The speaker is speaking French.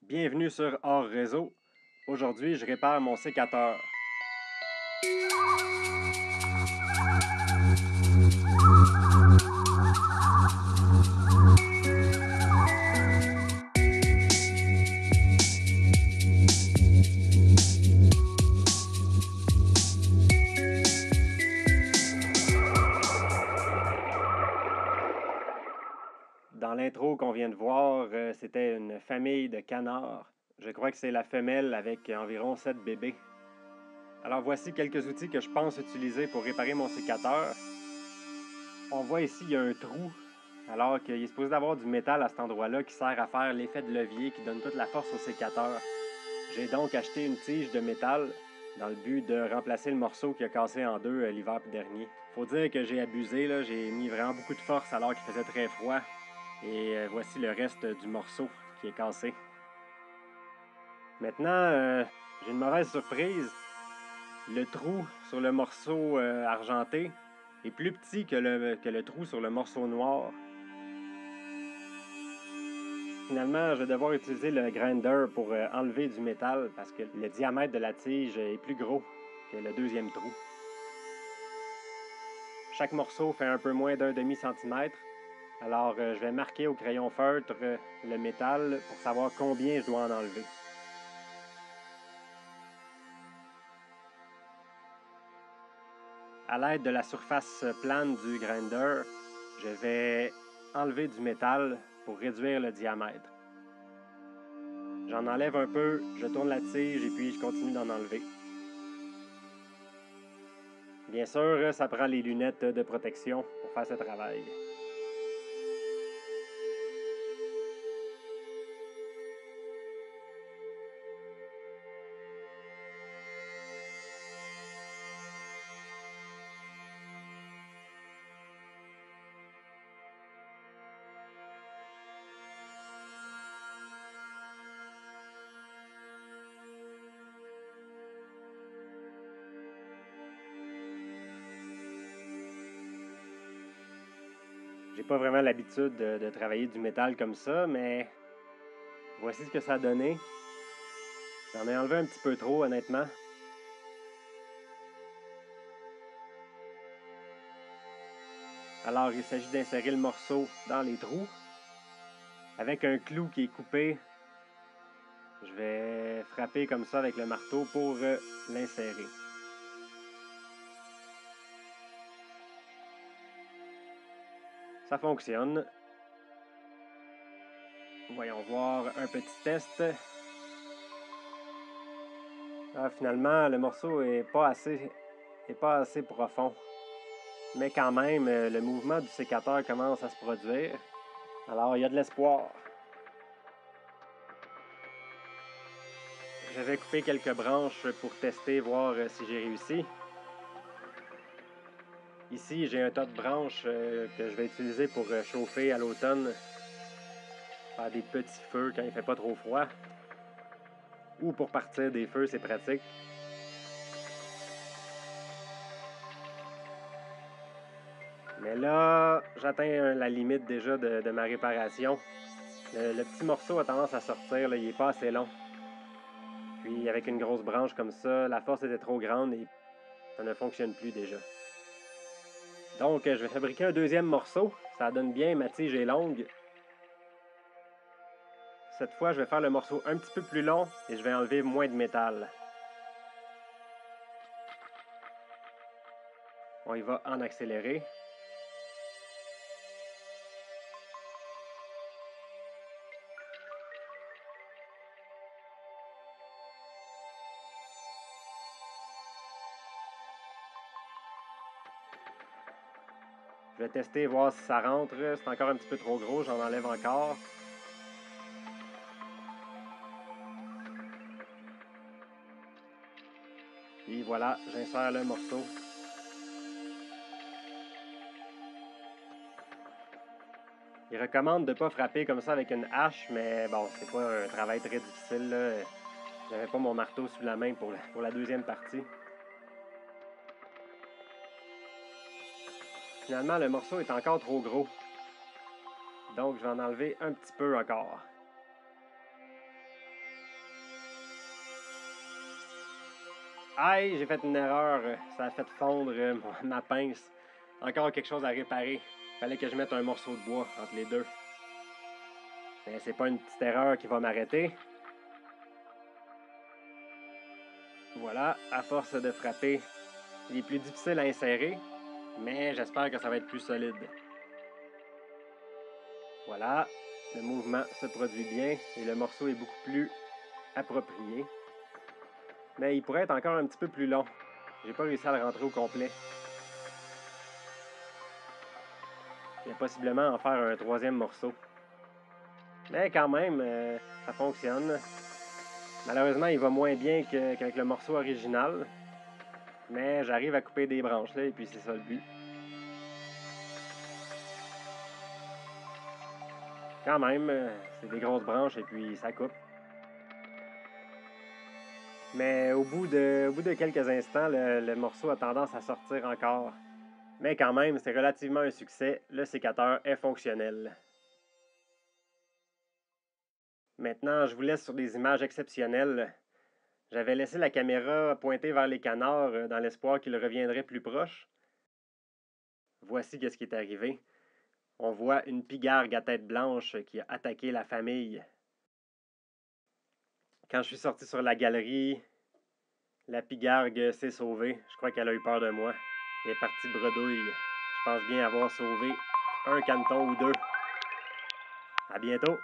Bienvenue sur Hors Réseau. Aujourd'hui, je répare mon sécateur. Dans l'intro qu'on vient de voir, c'était une famille de canards. Je crois que c'est la femelle avec environ 7 bébés. Alors voici quelques outils que je pense utiliser pour réparer mon sécateur. On voit ici, il y a un trou, alors qu'il est supposé avoir du métal à cet endroit-là qui sert à faire l'effet de levier qui donne toute la force au sécateur. J'ai donc acheté une tige de métal dans le but de remplacer le morceau qui a cassé en deux l'hiver dernier. Faut dire que j'ai abusé, là, j'ai mis vraiment beaucoup de force alors qu'il faisait très froid. Et voici le reste du morceau qui est cassé. Maintenant, j'ai une mauvaise surprise. Le trou sur le morceau argenté est plus petit que le trou sur le morceau noir. Finalement, je vais devoir utiliser le grinder pour enlever du métal parce que le diamètre de la tige est plus gros que le deuxième trou. Chaque morceau fait un peu moins d'un demi-centimètre. Alors, je vais marquer au crayon feutre le métal pour savoir combien je dois en enlever. À l'aide de la surface plane du grinder, je vais enlever du métal pour réduire le diamètre. J'en enlève un peu, je tourne la tige et puis je continue d'en enlever. Bien sûr, ça prend les lunettes de protection pour faire ce travail. J'ai pas vraiment l'habitude de travailler du métal comme ça, mais voici ce que ça a donné. J'en ai enlevé un petit peu trop, honnêtement. Alors, il s'agit d'insérer le morceau dans les trous. Avec un clou qui est coupé, je vais frapper comme ça avec le marteau pour l'insérer. Ça fonctionne. Voyons voir un petit test. Finalement, le morceau est pas assez profond. Mais quand même, le mouvement du sécateur commence à se produire. Alors, il y a de l'espoir. Je vais couper quelques branches pour tester, voir si j'ai réussi. Ici, j'ai un tas de branches que je vais utiliser pour chauffer à l'automne. Faire des petits feux quand il ne fait pas trop froid. Ou pour partir des feux, c'est pratique. Mais là, j'atteins la limite déjà de ma réparation. Le petit morceau a tendance à sortir, là, il n'est pas assez long. Puis avec une grosse branche comme ça, la force était trop grande et ça ne fonctionne plus déjà. Donc, je vais fabriquer un deuxième morceau. Ça donne bien, ma tige est longue. Cette fois, je vais faire le morceau un petit peu plus long et je vais enlever moins de métal. On y va en accéléré. Je vais tester, voir si ça rentre. C'est encore un petit peu trop gros, j'en enlève encore. Et voilà, j'insère le morceau. Il recommande de ne pas frapper comme ça avec une hache, mais bon, c'est pas un travail très difficile, là. J'avais pas mon marteau sous la main pour la deuxième partie. Finalement, le morceau est encore trop gros. Donc, je vais en enlever un petit peu encore. Aïe, j'ai fait une erreur. Ça a fait fondre ma pince. Encore quelque chose à réparer. Fallait que je mette un morceau de bois entre les deux. Mais c'est pas une petite erreur qui va m'arrêter. Voilà, à force de frapper, il est plus difficile à insérer, mais j'espère que ça va être plus solide. Voilà, le mouvement se produit bien et le morceau est beaucoup plus approprié. Mais il pourrait être encore un petit peu plus long. J'ai pas réussi à le rentrer au complet. Il y a possiblement en faire un troisième morceau. Mais quand même, ça fonctionne. Malheureusement, il va moins bien qu'avec le morceau original. Mais j'arrive à couper des branches là et puis c'est ça le but. Quand même, c'est des grosses branches et puis ça coupe. Mais au bout de quelques instants, le morceau a tendance à sortir encore. Mais quand même, c'est relativement un succès. Le sécateur est fonctionnel. Maintenant, je vous laisse sur des images exceptionnelles. J'avais laissé la caméra pointée vers les canards dans l'espoir qu'ils reviendraient plus proches. Voici ce qui est arrivé. On voit une pigargue à tête blanche qui a attaqué la famille. Quand je suis sorti sur la galerie, la pigargue s'est sauvée. Je crois qu'elle a eu peur de moi. Elle est partie bredouille. Je pense bien avoir sauvé un caneton ou deux. À bientôt!